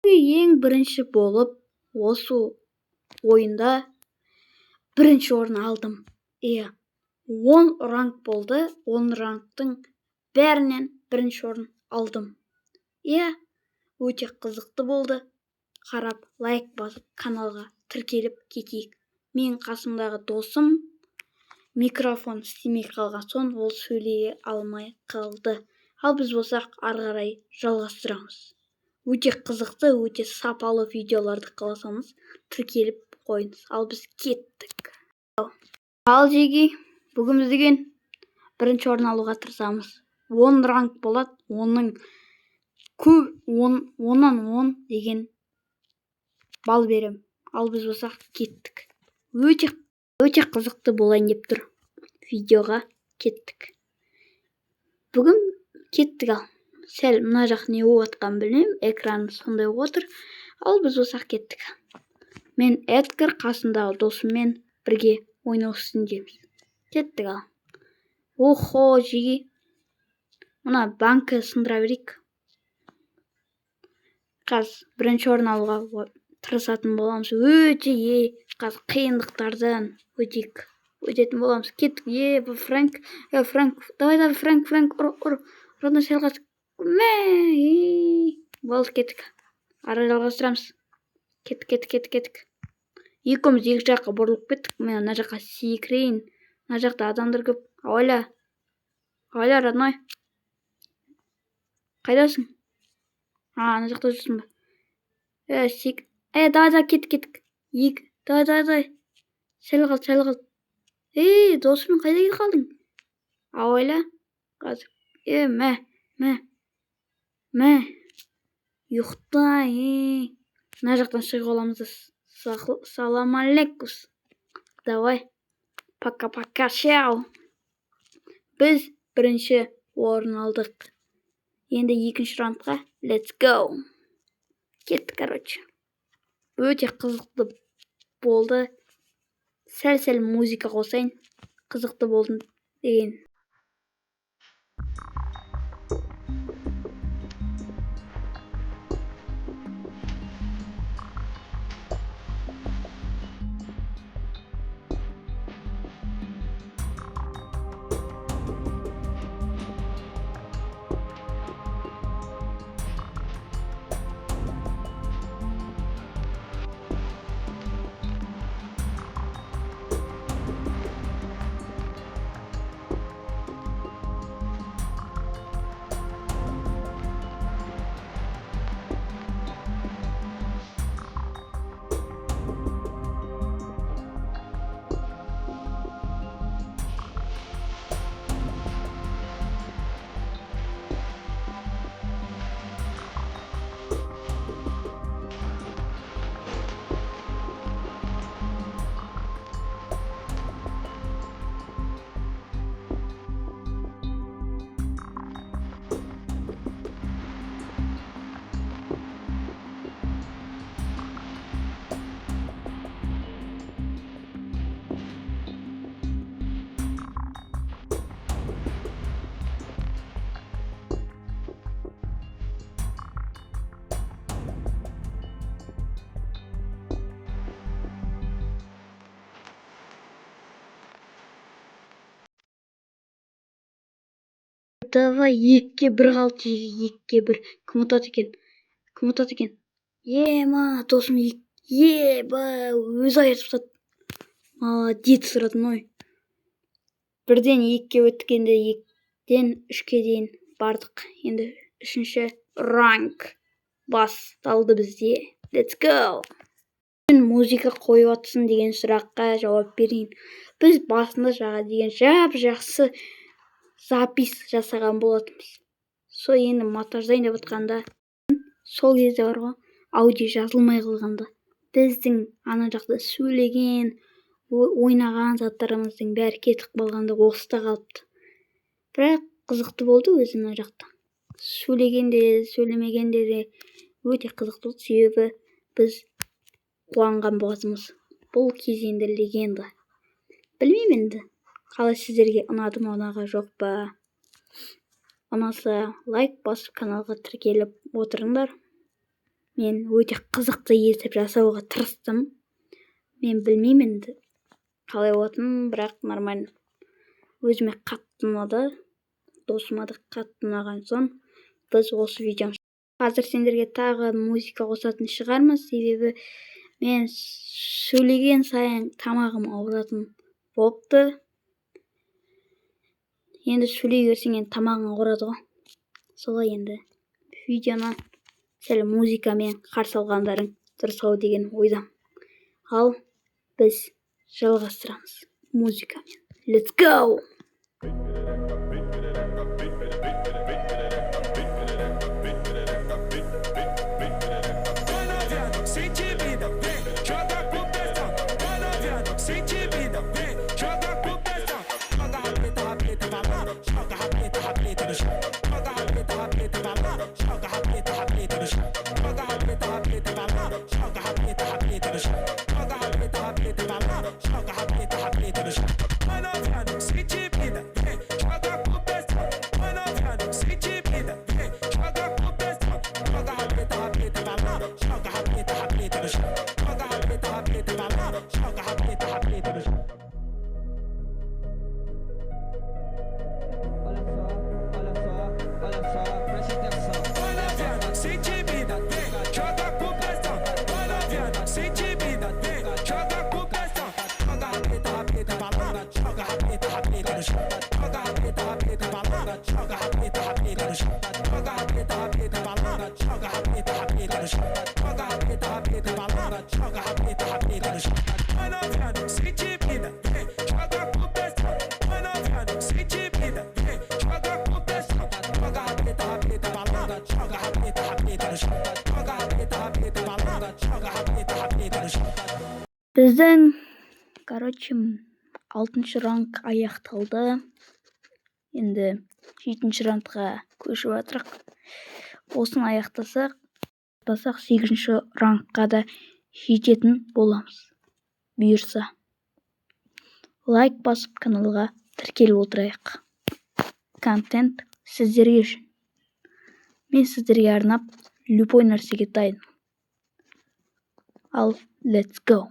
Ең бірінші болып осы ойында бірінші орын алдым. 10 ранг болды. 10 рангтың бәрінен бірінші орын алдым. Өте қызықты болды. Қарап, лайк басып, каналға тіркеліп кетейік. Мен қасымдағы досым микрофон істемей қалған соң ол сөйлей алмай қалды. Ал біз болсақ ары қарай жалғастырамыз. Өте қызықты, өте сапалы видеоларды қаласаңыз тіркеліп қойыңыз. Ал біз кеттік. Ал жеги, бүгін деген бірінші орын алуға тырысамыз. 10 ранг болады, 10-ның көп 10-нан 10 деген бал берем. Ал біз болсақ кеттік. Өте қызықты болайын деп тұр. Видеоға кеттік. Бүгін кеттік ал. Сәл мына жақ не болып жатқанын білмеймін, экраным сондай болып отыр. Ал біз болсақ кеттік. Мен Эдгар қасымдағы досыммен бірге ойнау үстіндеміз. Кеттік ал. Охо, жеги. Мына банкі сындыра берейік. Қазір бірінші орын алуға тырысатын боламыз. Қазір қиындықтардан өтетін боламыз. Кеттік. Фрэнк. Давай, Фрэнк, ұр. Родной сәл қаз. Болды, кеттік. Ары жалғастырамыз. Кеттік. Екеуміз екі жаққа бұрылып кеттік. Мен ана жаққа секірейін. Ана жақта адамдар көп. Ауайла, родной. Қайдасың? Ана жақта жүрсің ба? Давай, кеттік. Давай. Сәл қал. Досым, қайда кетіп қалдың? Ауайла. Қазір. Мә. Ұйықта. Мына жақтан шығып аламыз. Салам алейкус. Давай. Пока, шау. Біз бірінші орын алдық. Енді екінші раундқа. Let's go. Кеттік, короче. Өте қызықты болды. Сәл музыка қосайын. Қызықты болдың деген. Давай, 2-1 қалды. 2-1. Кім ұтады екен? Досым. Өзі айырып тастады. Молодец, родной. 1-ден 2-ге өткенде 2-ден 3-ге дейін бардық. Енді 3-ші ранг басталды бізде. Let's go. Музыка қойып атсын деген сұраққа жауап берейін. Біз басында жаға деген жақсы запис жасаған болатынбыз. Енді монтаждайын деп отқанда, сол кезде бар ғой, аудио жазылмай қалғанда, біздің ана жақта сөйлеген, ойнаған заттарымыздың бәрі кетіп қалғанда осыда қалыпты. Бірақ қызықты болды өзі ана жақта. Сөйлегенде, сөйлемегенде де өте қызықты болды. Себебі біз қуанған болатынбыз. Бұл кезеңді легенда. Білмеймін енді. Қалай сіздерге ұнады ма, ұнаға жоқ па? Ұнаса лайк басып каналға тіркеліп отырыңдар. мен өте қызықты етіп жасауға тырыстым. Мен білмеймін енді қалай болатынын, бірақ нормально. Өзіме қатты ұнады. Досыма да қатты ұнаған соң біз осы видеоны қазір сендерге тағы музыка қосатын шығармыз, себебі мен сөйлеген сайын тамағым ауыратын болыпты. Енді сөйлей берсең енді тамағың ауырады ғой. Солай енді видеоны сәл музыкамен қарсы алғандарың дұрыс ау деген ойдам. Ал біз жалғастырамыз музыкамен. Let's go! Біздің, алтыншы раунд аяқталды. Енді 7-ші раундқа көшіп жатырық. Осыны аяқтасақ, 8-ші раундқа да жететін боламыз. Бұйырса. Лайк басып каналға тіркеліп отырайық. Контент сіздерге үшін. Мен сіздерге арнап любой нәрсеге дайын. Ал, let's go!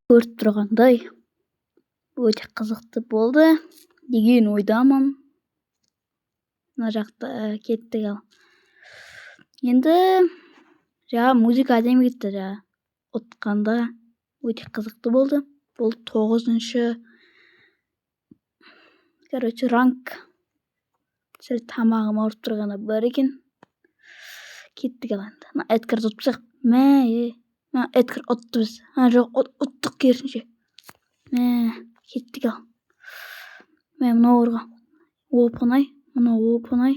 Көріп тұрғандай, өте қызықты болды деген ойдамын. Мына жақта кеттік ал. Енді музыка әдемі кетті. Ұтқанда өте қызықты болды. Бұл 9-шы ранг. Сәл тамағым ауырып тұрғаны бар екен. Кеттік ал енді. Эдгар ұтпасақ, Эдгар ұтты біз. Жоқ, ұттық керісінше. Кеттік ал. Мынау орға. Оп-оңай. Мынау оп-оңай.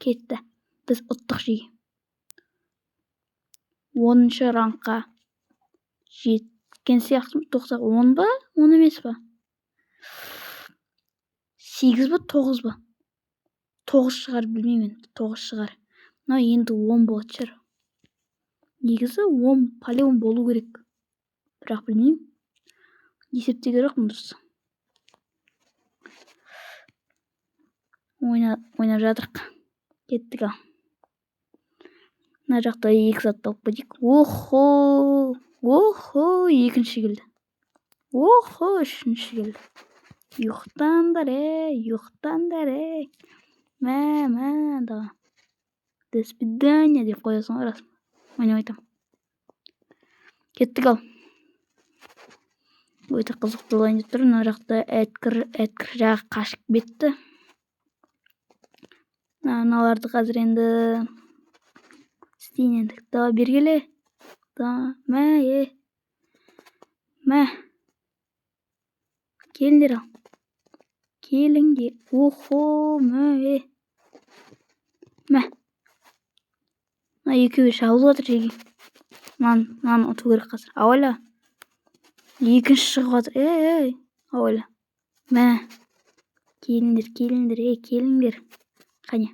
Кетті. Біз ұттық жеге. 10-шы раундқа жеткен сияқты. 10 ба? 10 емес па? 8 ба? 9 ба? 9 шығар, білмеймін. 9 шығар. Енді 10 болады шығар. Негізі 10 полион болу керек. Бірақ білмеймін. Есептеге жоқпын дұрыс. Ойнап жатырық. Кеттік ал. Мына жақта 2 сатты алып кетейік. Охо! 2-ші келді. 3-ші келді. Ұйықтаңдар, ұйықтаңдар. Да. До свидания деп қоясың ғой рас. Ойнап айтам. Кеттік ал. Өте қызықты болайын деп тұр. Мына жақта әткір жағы қашып кетті. Мыналарды қазір енді істейін енді. Да, бергеле. Да, мә. Келіңдер ал. Келіңдер. Охо, мә. Мына екеуі шабылып жатыр жерге. Мынаны ұту керек қазір. Ауайла. Екінші шығып жатыр. Ауайла. Мә. Келіңдер. Келіңдер. Қане.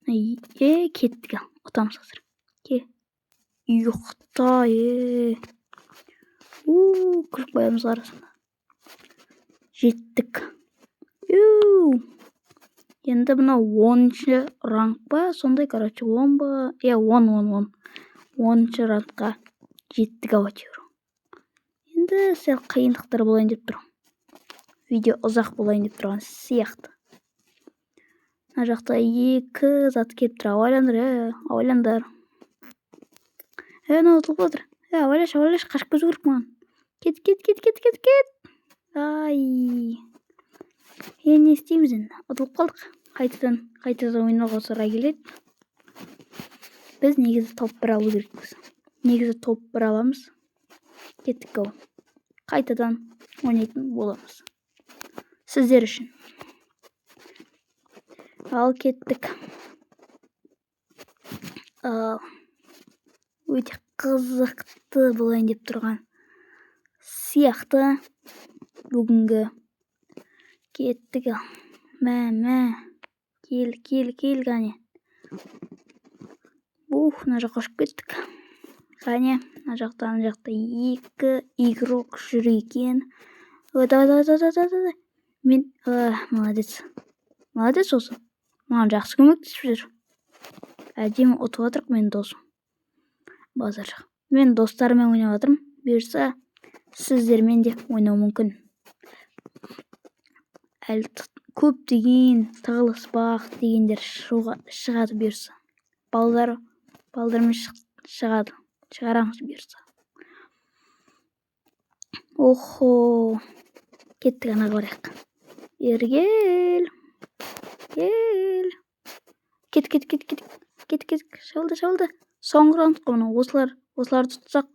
Кеттік ал. Ұтамыз қазір. Кел. Ұйықта. Күліп қоямыз арасында. Жеттік. Енді мына 10-шы ранг ба? Сондай, 10 ба? 10. 10-шы рангқа жеттік әйтеуір. Енді сәл қиындықтар болайын деп тұр. Видео ұзақ болайын деп тұрған сияқты. Мына жақта 2 зат келіп тұр. Ауайландар. Мына ұтылып отыр. Ауайлаш, қашып көзу керек маған. Кет. Ай. Не істейміз енді? Ұтылып қалдық. Қайтадан ойынға қосыра келеді. Біз негізі топ 1 алу керекпіз. Негізі топ 1 аламыз. Кеттік ау. Қайтадан ойнайтын боламыз. Сіздер үшін. Ал кеттік. Өте қызықты болайын деп тұрған сияқты. Бүгінгі кеттік ал. Мә. Кел қане. Мына жаққа ұшып кеттік. Қане, мына жақта 2 игрок жүр екен. Давай. Мен, молодец осы. Маған жақсы көмектесіп жүр. Әдемі ұтып отырық мен досым. Базар жақ. Мен достарыммен ойнап отырмын. Бұйырса, сіздермен де ойнау мүмкін. Әлі көптеген тығылыспақ дегендер шығады бұйырса. Балдармен шығарамыз бұйырса. Охо. Кеттік анаға барайық. Ергел. Кет. Шалды. Соңғы раунд қой. Осыларды тұтсақ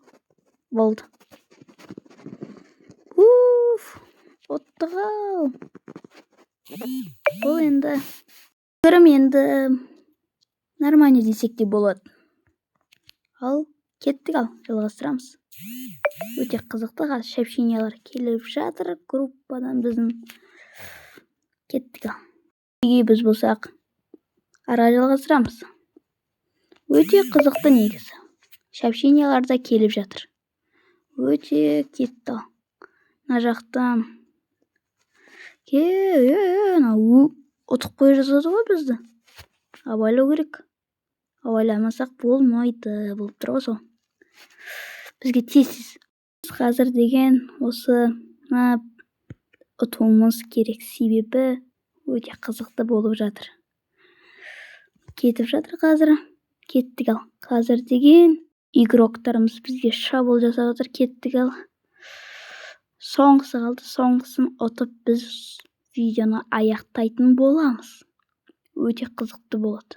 болды. Оттық ау. Бұл енді көрім енді нормально десек те болады. Ал кеттік ал, жалғастырамыз. Өте қызықты сообщениялар келіп жатыр группадан біздің. Кеттік ал. Неге біз болсақ ара жалғастырамыз. Өте қызықты негізі. Сообщениялар да келіп жатыр. Өте кетті ал. Мына жақтан ұтып қой жазады ғой бізді. Абайлау керек. Абайламасақ болмайды. Болып тұр ғой сол. Бізге тез. Қазір деген осы ұтуымыз керек. Себебі өте қызықты болып жатыр. Кетіп жатыр қазір. Кеттік ал. Қазір деген игроктарымыз бізге шабуыл жасап жатыр. Кеттік ал. Соңғысы қалды. Соңғысын ұтып біз видеоны аяқтайтын боламыз. Өте қызықты болады.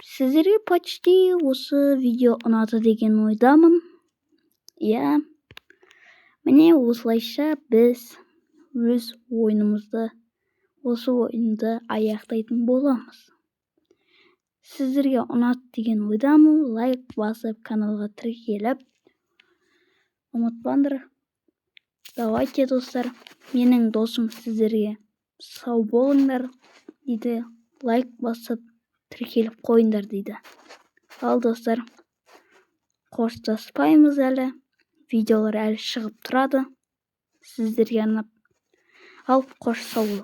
Сіздерге почти осы видео ұнады деген ойдамын. Міне осылайша біз өз ойынымызды, осы ойынды аяқтайтын боламыз. Сіздерге ұнады деген ойдамын. Лайк басып, каналға тіркеліп. Ұмытпаңдар. Давайте, достар. Менің досым сіздерге сау болыңдар дейді. Лайк басып, тіркеліп қойыңдар дейді. Ал достар, қоштаспаймыз әлі. Видеолар әлі шығып тұрады. Сіздерге арнап. Ал қош сау болыңыз.